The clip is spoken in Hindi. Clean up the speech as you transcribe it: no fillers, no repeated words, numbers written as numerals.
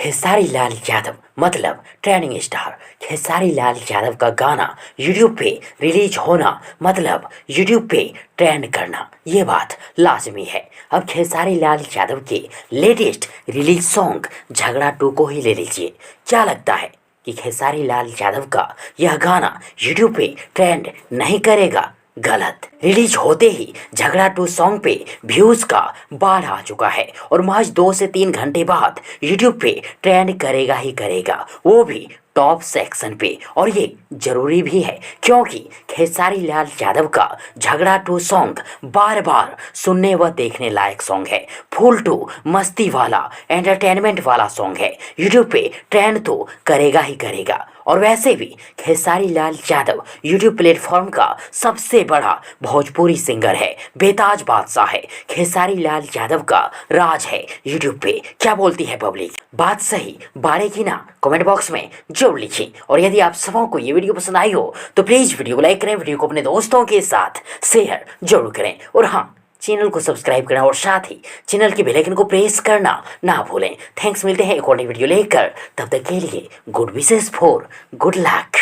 खेसारी लाल यादव मतलब ट्रेंडिंग स्टार। खेसारी लाल यादव का गाना यूट्यूब पे रिलीज होना मतलब यूट्यूब पे ट्रेंड करना, ये बात लाजमी है। अब खेसारी लाल यादव के लेटेस्ट रिलीज सॉन्ग झगड़ा 2 को ही ले लीजिए। क्या लगता है कि खेसारी लाल यादव का यह गाना यूट्यूब पे ट्रेंड नहीं करेगा? गलत। रिलीज होते ही झगड़ा 2 सॉन्ग पे व्यूज का बाढ़ आ चुका है और महज 2 से 3 घंटे बाद यूट्यूब पे ट्रेंड करेगा ही करेगा, वो भी टॉप सेक्शन पे। और ये जरूरी भी है क्योंकि खेसारी लाल यादव का झगड़ा 2 सॉन्ग बार बार सुनने व देखने लायक सॉन्ग है। फुल टू मस्ती वाला एंटरटेनमेंट वाला सॉन्ग है। यूट्यूब पे ट्रेंड तो करेगा ही करेगा। और वैसे भी खेसारी लाल यादव यूट्यूब प्लेटफॉर्म का सबसे बड़ा भोजपुरी सिंगर है, बेताज बादशाह है। खेसारी लाल यादव का राज है यूट्यूब पे। क्या बोलती है पब्लिक? बात सही बारे की ना? कमेंट बॉक्स में जरूर लिखिए। और यदि आप सबों को ये वीडियो पसंद आई हो तो प्लीज वीडियो को लाइक करें, वीडियो को अपने दोस्तों के साथ शेयर जरूर करें। और हाँ, चैनल को सब्सक्राइब करना और साथ ही चैनल के बेल आइकन को प्रेस करना ना भूलें। थैंक्स, मिलते हैं एक और नई वीडियो लेकर। तब तक के लिए good wishes for good luck.